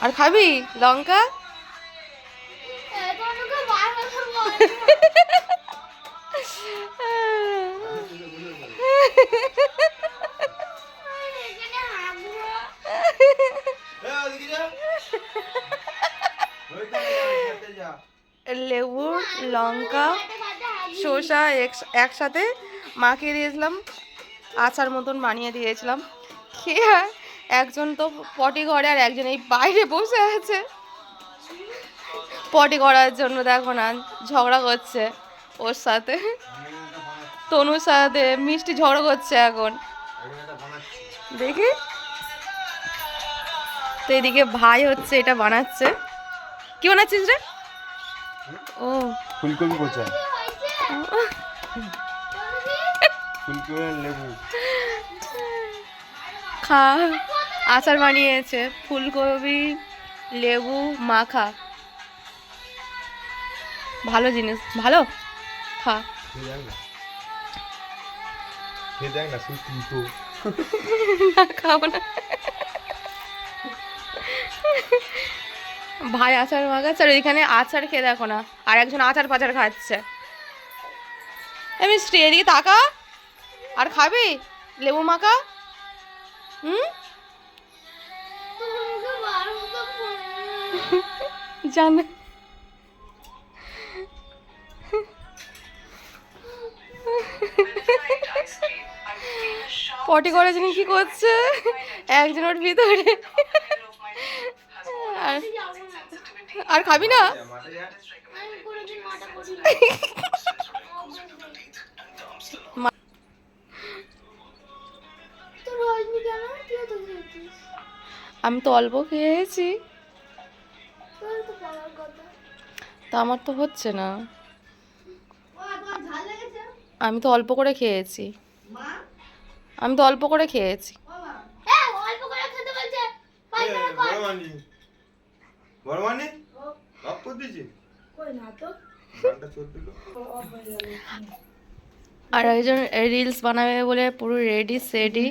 আর খাবি লঙ্কা? লেবু লঙ্কা শসা একসাথে মাখিয়ে দিয়েছিলাম, আচার মতন বানিয়ে দিয়েছিলাম। খেয়ে একজন তো পটি করে আর একজন এই বাইরে বসে আছে পটি করার জন্য। দেখো না ঝগড়া করছে ওর সাথে, তনুর সাথে মিষ্টি ঝগড়া করছে এখন দেখি। তো এদিকে ভাই হচ্ছে এটা বানাচ্ছে। কি বানাচ্ছিস রে? ও ফুলকপি কোচা, ফুলকপি লেবু খা। আচার বানিয়েছে ফুলকপি লেবু মাখা, ভালো জিনিস, ভালো খা। দেখ না শুধু কিন্তু না খাবো না। ভাই আচার মাখাচ্ছে আর ওইখানে আচার খেয়ে দেখো না আর একজন আচার পাচার খাচ্ছে। মিষ্টি এদিকে তাকা, আর খাবি লেবু মাখা? জানে পটি করে জানি কি করছে একজনের ভিতরে। আর খাবি না? আমি তো অল্প খেয়েছি, তা আমার তো হচ্ছে না। আমি তো অল্প করে খেয়েছি, আমি তো অল্প করে খেয়েছি। আর একজন রিলস বানাবে বলে পুরো রেডি সেডি।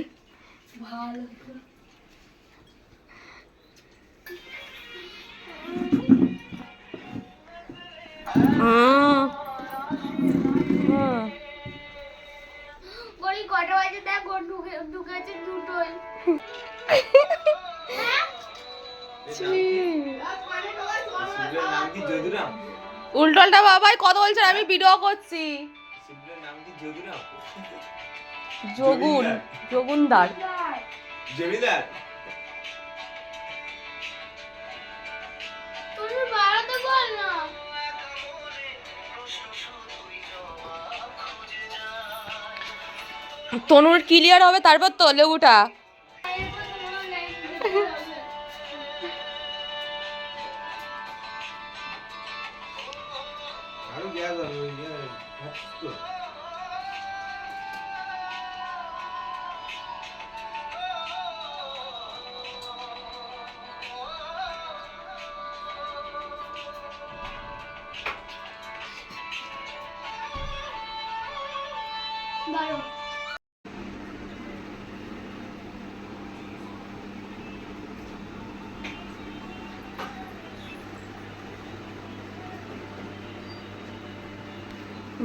উল্টোলটা বাবাই কত বলছেন, আমি ভিডিও করছি। যোগুন যোগুনদার জমিদার তনুর ক্লিয়ার হবে তারপর তো লেবুটা।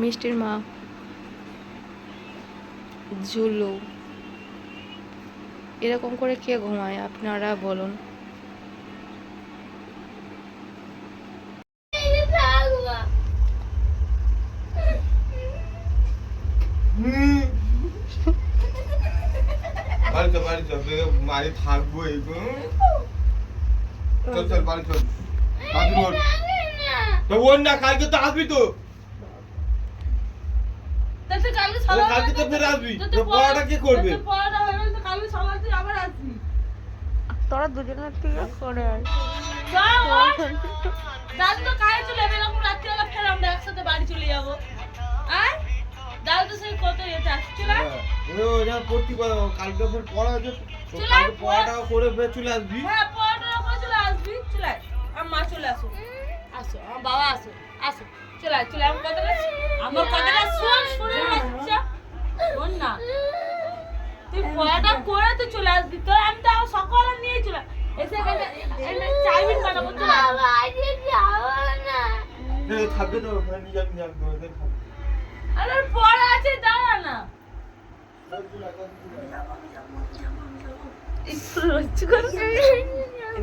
মিষ্টির মা ঝুলু এরকম করে কে ঘুমায় আপনারা বলুন? মারি থাকবো চল চল বাড়ি চল। ওর না কালকে তো আসবি তো, কালকে তো ফের আসবি, পড়াটা কে করবে? তোরা দুজনের থেকে করে একসাথে বাড়ি চলে যাবো। কালকে ফের পড়া আছে, পড়াটা করে ফের চলে আসবি। হ্যাঁ পড়াটা করে চলে আসবি। চলে আয়, আমার মা চলে আসো, আসো আমার বাবা আসো, আসো চলে আয়, চলে আমার কথাটা শোন, শুনে বাচ্চা শোন না, তুই পড়াটা করে তুই চলে আসবি। তোর আমি তো সকালে নিয়ে চলে এসে এখানে চাউমিন বানাবো চলে থাকবে তো নিয়ে যাবি আরে পড়া আছে দাঁড়া না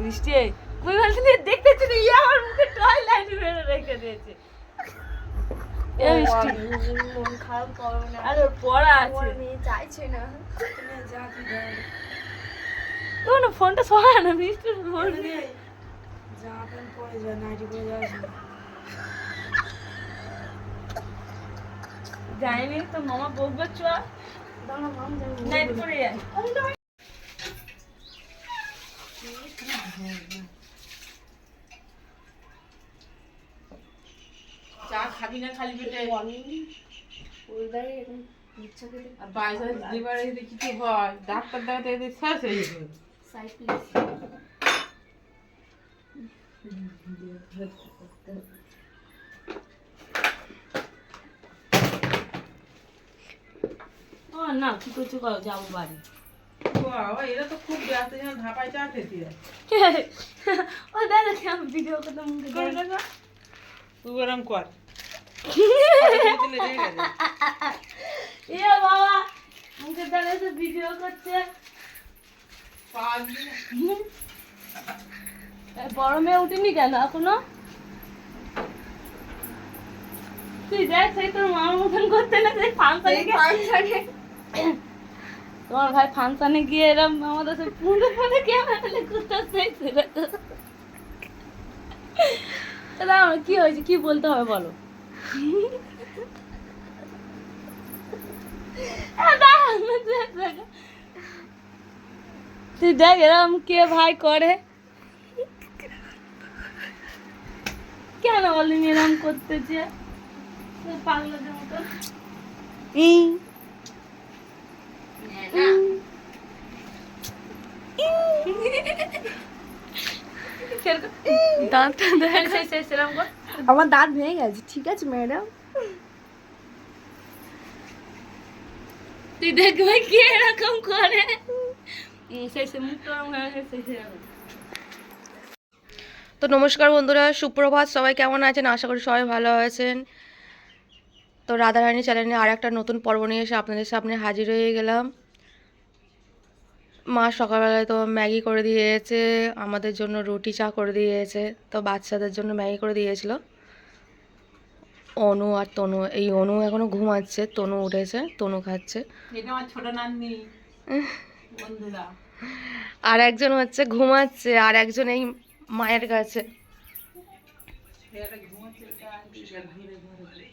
মিষ্টি কই বলতে নিয়ে দেখতেছি না ইয়া আমার মুখে টয়লেট মেরে রেখে দিয়েছে এই মিষ্টি মন খারাপ করো না আরে পড়া আছে মেয়ে চাইছে না ও না ফোনটা সরা না মিষ্টি ফোন জামা প্যান্ট পরে যা নাইটি পরে যাস যাইনি তো মামা বকবে চুয়া দাঁড়া মাম যাবো নাইট পরে যাই চা খাবি না খালি পেটে ওইদারে এখন ইচ্ছা করে আর বাইরে লিভারে যদি কিছু হয় ডাক্তার দেখাতে এদের শেষ হয়ে যাবে সাইড প্লিজ ও না কি করছো যাবো বাড়ি বাবা এরা তো খুব ব্যস্ত যেন ধাপায় চা খেতে যায় ও দাদা কি আমি ভিডিও করতে মুখে তুই এরম কর এ বাবা মুখে দাঁড়িয়ে এসে ভিডিও করছে বড় মেয়ে উঠিনি কেন এখনো তুই দেখ সেই তোর মামার মতন করতে না সেই ফাংশনে তোমার ভাই ফাংশনে গিয়ে এরম আমাদের সে পুরো পুরো ক্যামেরা করতে কি হয়েছে কি বলতে হবে বলো তুই দেখ এরম কে ভাই করে কেন বলিনি এরম করতেছে পাগলাদের মতো দাঁতটা দেখ সেরকম কর আমার দাঁত ভেঙে গেছে ঠিক আছে ম্যাডাম তুই দেখ ভাই কে এরকম করে সেই মুখটা তো নমস্কার বন্ধুরা, সুপ্রভাত। সবাই কেমন আছেন? আশা করি সবাই ভালো আছেন। তো রাধারানী চ্যানেলে আর একটা নতুন পর্ব নিয়ে এসে আপনাদের সামনে হাজির হয়ে গেলাম। মা সকালবেলায় তো ম্যাগি করে দিয়েছে, আমাদের জন্য রুটি চা করে দিয়েছে, তো বাচ্চাদের জন্য ম্যাগি করে দিয়েছিল। অনু আর তনু, এই অনু এখনো ঘুমাচ্ছে, তনু উঠেছে, তনু খাচ্ছে। এটা আমার ছোট নাতনি বন্ধুরা। আর একজন হচ্ছে ঘুমাচ্ছে, আর একজন এই মায়ের কাছে। এটা ঘুমাচ্ছে, এটা ঘুরে ঘুরে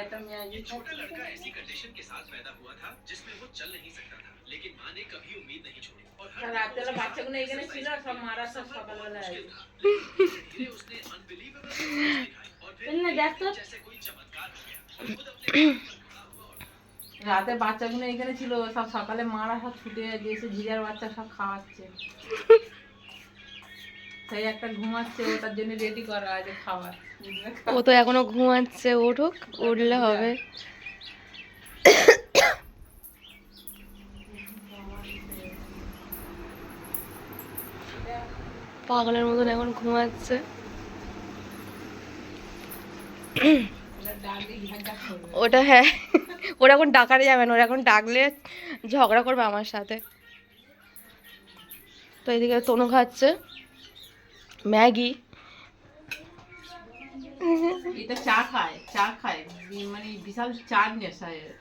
এটা ম্যাগি রাত্রেবেলা বাচ্চাগুলো এখানে ছিল, সব মারা সব সকালবেলা রাতে বাচ্চাগুলো এখানে ছিল, সব সকালে মারা সব ছুটে দিয়েছে, ঝিঝার বাচ্চা সব খাওয়াচ্ছে। সেই একটা ঘুমাচ্ছে, ওটার জন্য রেডি করা আছে খাবার। ও তো এখনো ঘুমাচ্ছে, উঠুক, উঠলে হবে। পাগলের মতন এখন ঘুমাচ্ছে। ওটা হ্যাঁ, ওরা এখন ডাকারে যাবে না, ওরা এখন ডাকলে ঝগড়া করবে আমার সাথে। তো এদিকে তনু খাচ্ছে ম্যাগি। এটা চা খায় মানে বিশাল চার নেশা এর।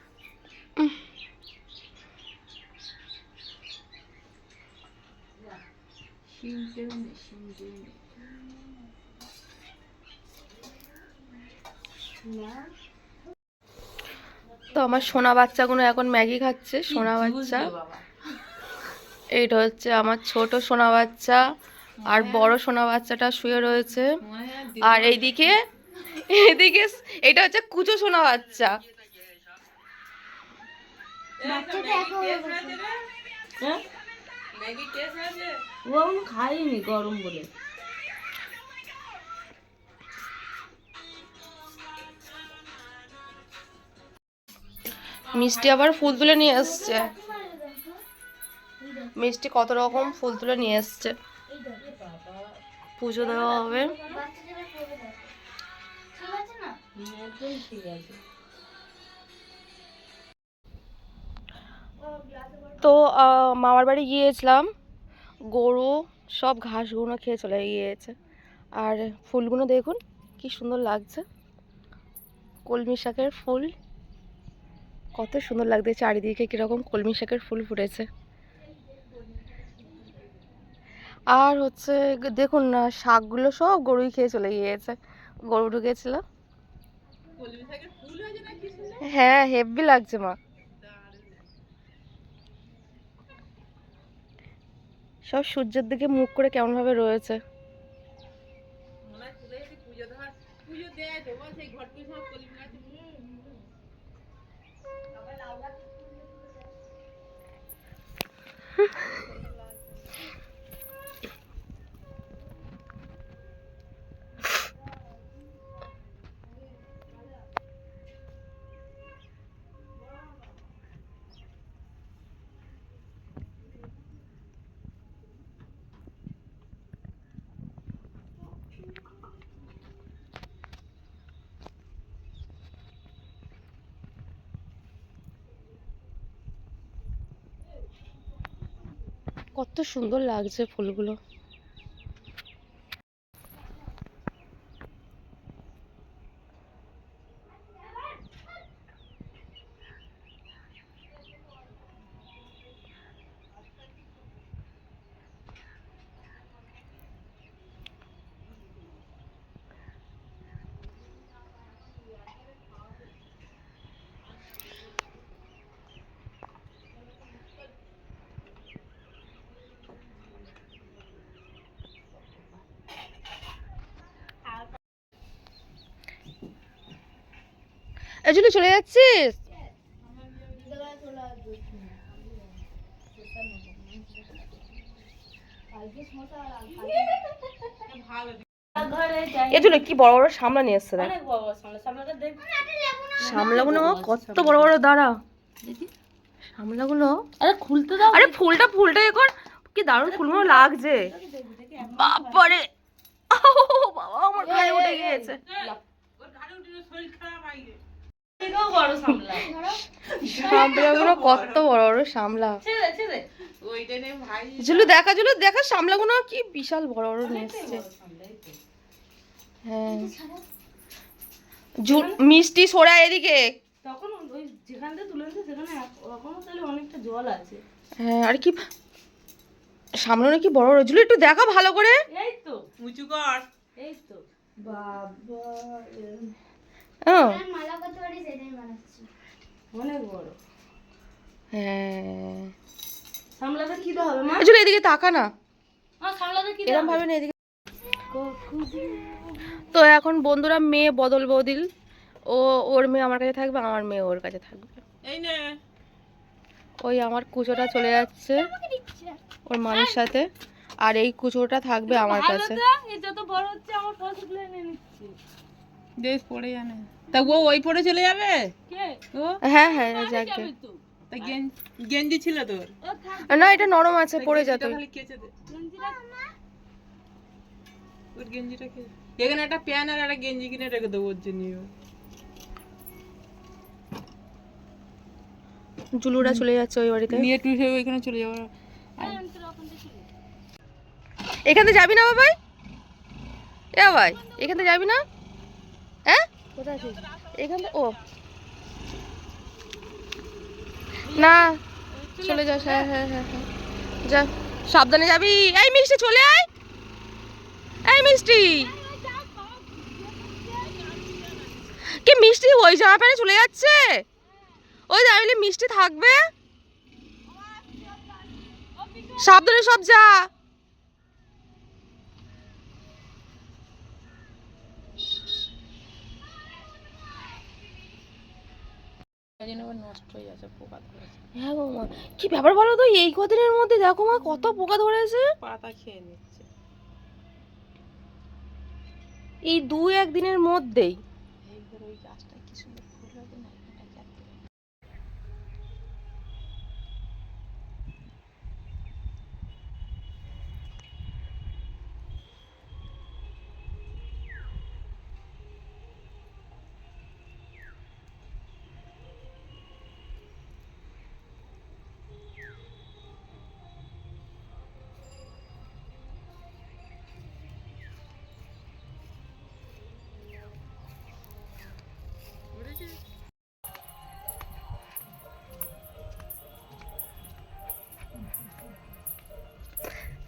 তো আমার সোনা বাচ্চাগুলো এখন ম্যাগি খাচ্ছে। সোনা বাচ্চা, এইটা হচ্ছে আমার ছোট সোনা বাচ্চা, আর বড় সোনা বাচ্চাটা শুয়ে রয়েছে। আর এইদিকে এটা হচ্ছে কুচো সোনা বাচ্চা। ও খাইনি গরম বলে। মিষ্টি আবার ফুল তুলে নিয়ে এসছে। মিষ্টি কত রকম ফুল তুলে নিয়ে এসছে, পুজো দেওয়া হবে। একদম ঠিক আছে। তো মামার বাড়ি গিয়েছিলাম, গরু সব ঘাসগুলো খেয়ে চলে গিয়েছে। আর ফুলগুলো দেখুন কি সুন্দর লাগছে, কলমি শাকের ফুল, কত সুন্দর লাগছে। চারিদিকে কিরকম কলমি শাকের ফুল ফুটেছে। আর হচ্ছে দেখুন না, শাকগুলো সব গরুই খেয়ে চলে গিয়েছে। গরু ঢুকেছিল। হ্যাঁ, হেভি লাগছে মা। সব সূর্যের দিকে মুখ করে কেমন ভাবে রয়েছে। কত সুন্দর লাগছে ফুলগুলো। এই জন্য চলে যাচ্ছিস? ঘরে যাই, এই জন্য কি বড় বড় সামলা নিয়ে এসছে দেখ। অনেক বড় বড় সামলাটা দেখ। সামলাগুলো কত বড় বড়, দাঁড়া সামলাগুলো। আরে খুলতে দাও। আরে ফুলটা এ কর, কি দারুণ ফুলগুলো লাগছে। বাবারে, বাবা আমার ঘাড়ে উঠে গিয়েছে। থেকেও বড় সামলা। সামলাগুলো কত বড় বড় সামলা। ছেড়ে ছেড়ে। ঝুলু দেখা সামলাগুলো কি বিশাল বড় বড় নিয়ে এসছে। হ্যাঁ, মিষ্টি সোরা এদিকে। তখন ওই যেখান থেকে তুলে আনছে সেখানে এখনো তাহলে অনেকটা জল আছে। হ্যাঁ, আর কি সামলাগুলো কি বড় বড়। ঝুলু একটু দেখা ভালো করে। এই তো উঁচু কর। এই তো হ্যাঁ, অনেক বড় হ্যাঁ। সামলাটা কি দেওয়া হবে মা? ঝুলু এদিকে তাকা না, সামলাটা কি এরকম ভাবে না এদিকে। তো এখন বন্ধুরা মেয়ে বদল বদিল, ওর মেয়ে আমার কাছে থাকবে, আমার মেয়ে ওর কাছে থাকবে। এই নে। ওই আমার কুচোটা চলে যাচ্ছে ওর মামির সাথে, আর এই কুচোটা থাকবে আমার কাছে। এই যত বড় হচ্ছে আমার পছন্দ এনে নিচ্ছি। দেশ পড়ে জানে তা ও ওই পরে চলে যাবে। কে? ও হ্যাঁ হ্যাঁ, যাকে। যাবে তো। তা গেঞ্জি ছিল তোর। ও থাক। না, এটা নরম আছে, পড়ে যা তুই। খালি কেচে দে গেঞ্জিটা ওর গেঞ্জিটা কে। এখানে একটা প্যান্ট আর একটা গেঞ্জি কিনে রেখে দেবো ওর জন্য। জুলুরা চলে যাচ্ছে ওই বাড়িতে। নিয়ে তুই ওইখানে চলে যাবো। এখান থেকে যাবি না বাবাই? এ বাবাই, এখান থেকে যাবি না? হ্যাঁ, কোথায় আছিস? এখান থেকে, ও না, চলে যাস। হ্যাঁ হ্যাঁ হ্যাঁ হ্যাঁ, যা, সাবধানে যাবি। এই মিষ্টি চলে আয়, এই মিষ্টি। কি মিষ্টি ওই জামা প্যান্টে চলে যাচ্ছে? ওই যাইলে মিষ্টি থাকবে, সাবধানে সব যা। নষ্ট হয়ে যাচ্ছে, পোকা ধরেছে। হ্যাঁ গো মা, কি ব্যাপার বলো তো, এই কদিনের মধ্যে দেখো মা কত পোকা ধরেছে। পাতা খেয়ে নিচ্ছে এই 2-1 দিনের মধ্যেই। এইবার ওই গাছটা কি সুন্দর ফুল হবে না,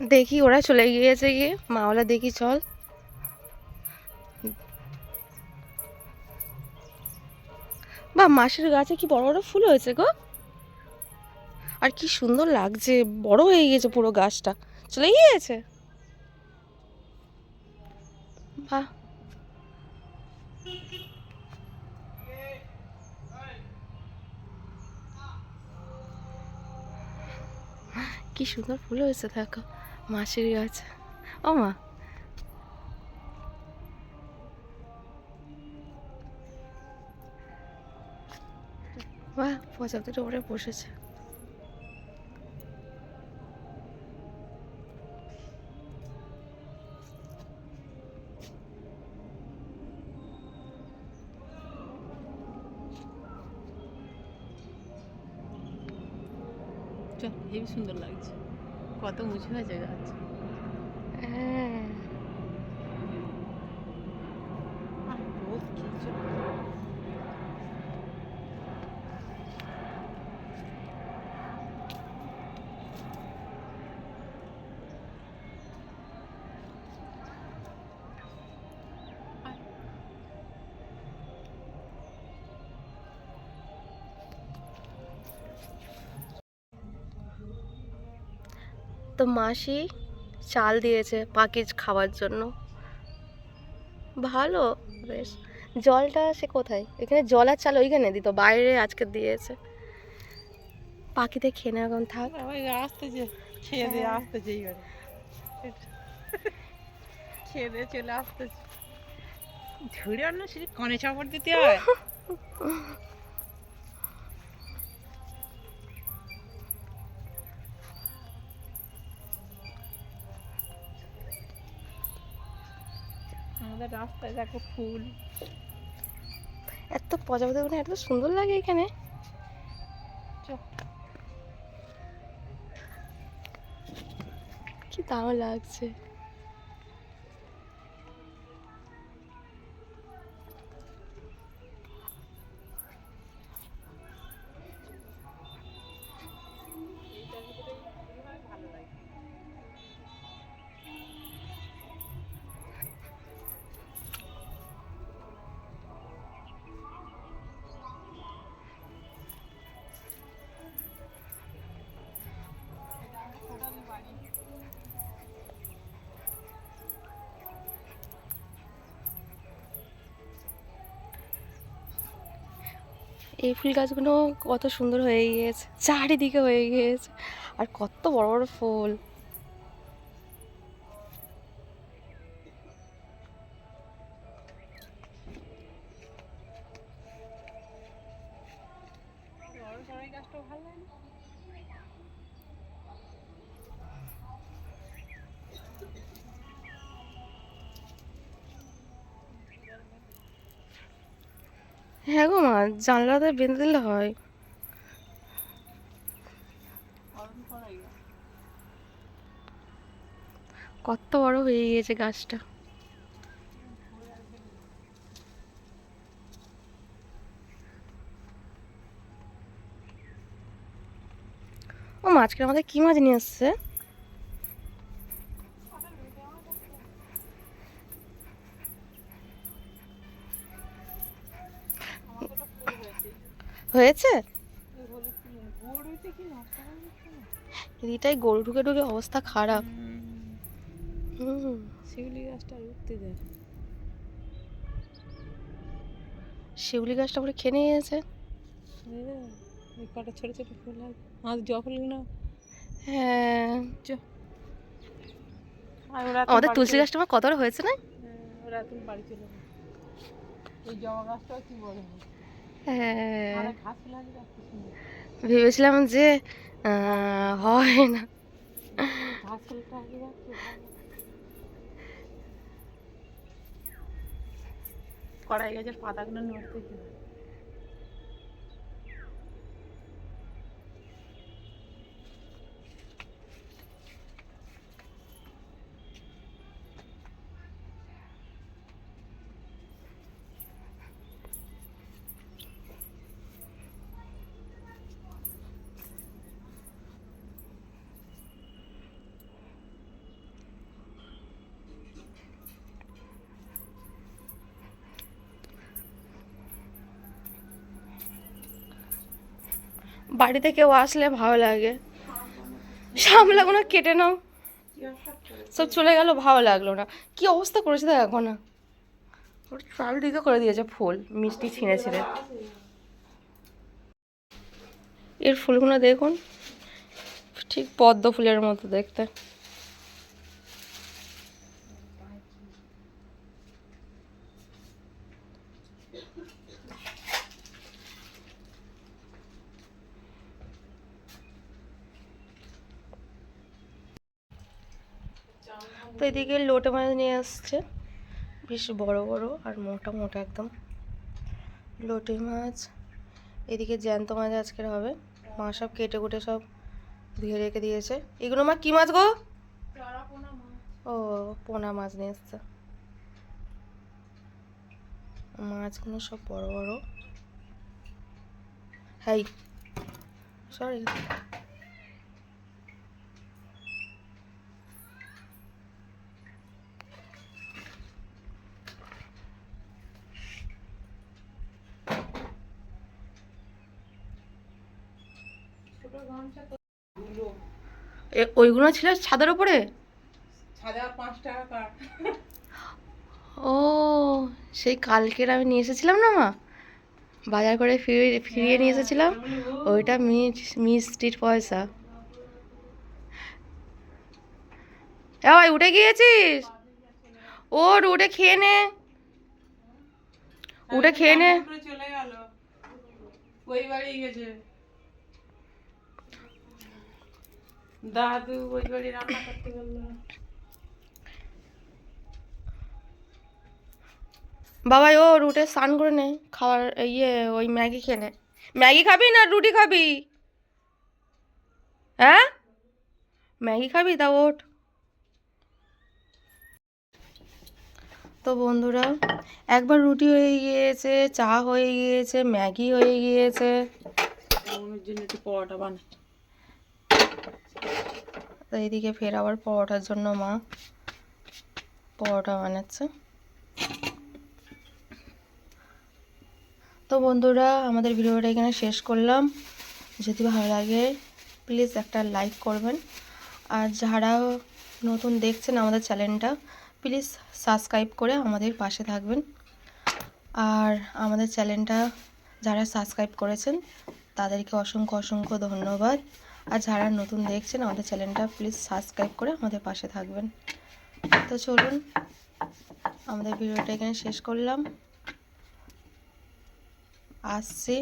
দেখি ওরা চলে গিয়েছে গিয়ে, মা বলে দেখি চল। বা মাসির গাছে কি বড় বড় ফুল হয়েছে গো, আর কি সুন্দর লাগছে, বড় হয়ে গেছে পুরো গাছটা, চলে গিয়েছে। বাহ, কি সুন্দর ফুল হয়েছে দেখো মাসির গাছে। ও মা, বাহ, প্রজাপতিটা ওপরে বসেছে। চল, হেবি সুন্দর লাগছে, কত উঁচু হয়েছে গাছ। হ্যাঁ, আর রোদ কি চল। তো মাসি চাল দিয়েছে পাখির খাওয়ার জন্য, ভালো বেশ। জলটা সে কোথায়, এখানে জল আর চাল ওইখানে দিত, বাইরে আজকে দিয়েছে। পাখিতে খেয়ে না এখন থাক। ওই আসতেছে, খেয়ে দিয়ে আসতেছে এই ঘরে, খেয়ে দিয়ে চলে আসতেছে। ঝুড়ে অন্য সেটা কনে চাপড় দিতে হয়। আমাদের রাস্তায় দেখো ফুল, এত প্রজাপতি এত সুন্দর লাগে এখানে। কি দারুণ লাগছে। এই ফুল গাছগুলো কত সুন্দর হয়ে গিয়েছে, চারিদিকে হয়ে গিয়েছে, আর কত বড় বড় ফুল। গাছটাও ভালো লাগে না। হ্যাঁ গো মা, জানলাতে বেঁধে দিলে হয়। কত বড় হয়ে গিয়েছে গাছটা। ও মাছকে আমাদের কি মাছ নিয়ে আসছে? হয়েছে এদিকটাই গরু ঢুকে ঢুকে অবস্থা খারাপ। হুম, শিউলি গাছটা উঠতে দেয়, শিউলি গাছটা পুরো খেয়ে নিয়ে গেছে। ওই কটা ছোট ছোট ফুল আছে, আজ জফলগুলো। হ্যাঁ, আর ওরা আমাদের তুলসী গাছটা আমার কত বড় হয়েছে না? ওরা তুমি বাড়ি চলে যাবে। এই জবা গাছটাও কি বড় হয়, হ্যাঁ, আর ঘাস লাগে এত সুন্দর। ভেবেছিলাম যে হয় না। ঘাস ফুলটা আগে যাচ্ছে, কড়াই গাছের পাতাগুলো নড়তে কি বাড়িতে কেউ আসলে ভালো লাগে, সামলাগো না, কেটে নাও, সব চলে গেল, ভালো লাগলো না। কি অবস্থা করেছে দেখো না, ওর চারিদিকে করে দিয়েছে ফুল, মিষ্টি ছিঁড়ে ছিঁড়ে। এর ফুলগুলো দেখুন, ঠিক পদ্ম ফুলের মতো দেখতে। তো এদিকে লোটে মাছ নিয়ে আসছে, বেশ বড় বড় আর মোটা মোটা একদম লোটে মাছ। এদিকে জ্যান্ত মাছ আজকের হবে, মা সব কেটে কুটে সব ধুয়ে রেখে দিয়েছে। এগুলো মা কি মাছ গো? ও, পোনা মাছ নিয়ে এসছে। মাছগুলো সব বড় বড়। Hi, sorry. ওইগুলো ছিল ছাদের উপরে? ছাদে 5 টাকা কাঠ। ও, সেই কালকের আমি নিয়ে এসেছিলাম না মা, বাজার করে ফিরিয়ে নিয়ে এসেছিলাম, ওইটা মিষ্টির পয়সা। ভাই উঠে গিয়েছিস? ওর উঠে খেয়ে নে, উঠে খেয়ে নে। চলে গেল, ওই বাড়ি গেছে দাদু, ওই বাড়ি রান্না করতে গেল। বাবা ও রুটে স্নান করে নে, খাওয়ার ওই ম্যাগি খেয়ে নে। ম্যাগি খাবি না রুটি খাবি? হ্যাঁ, ম্যাগি খাবি? তা ওঠ। তো বন্ধুরা, একবার রুটি হয়ে গিয়েছে, চা হয়ে গিয়েছে, ম্যাগি হয়ে গিয়েছে, ওর জন্য একটু পরোটা বানাই। তো এইদিকে ফের আবার পরোটার জন্য মা পরোটা বানাচ্ছে। তো বন্ধুরা, আমাদের ভিডিওটা এখানে শেষ করলাম। যদি ভালো লাগে প্লিজ একটা লাইক করবেন, আর যারা নতুন দেখছেন আমাদের চ্যানেলটা প্লিজ সাবস্ক্রাইব করে আমাদের পাশে থাকবেন। আর আমাদের চ্যানেলটা যারা সাবস্ক্রাইব করেছেন তাদেরকে অসংখ্য অসংখ্য ধন্যবাদ। আর যারা নতুন দেখছেন আমাদের চ্যানেলটা প্লিজ সাবস্ক্রাইব করে আমাদের পাশে থাকবেন। তো চলুন, আমাদের ভিডিওটা এখানে শেষ করলাম। আসছি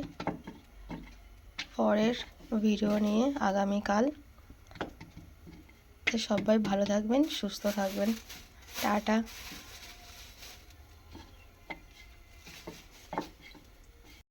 পরের ভিডিও নিয়ে আগামীকাল। তো সবাই ভালো থাকবেন, সুস্থ থাকবেন। টাটা।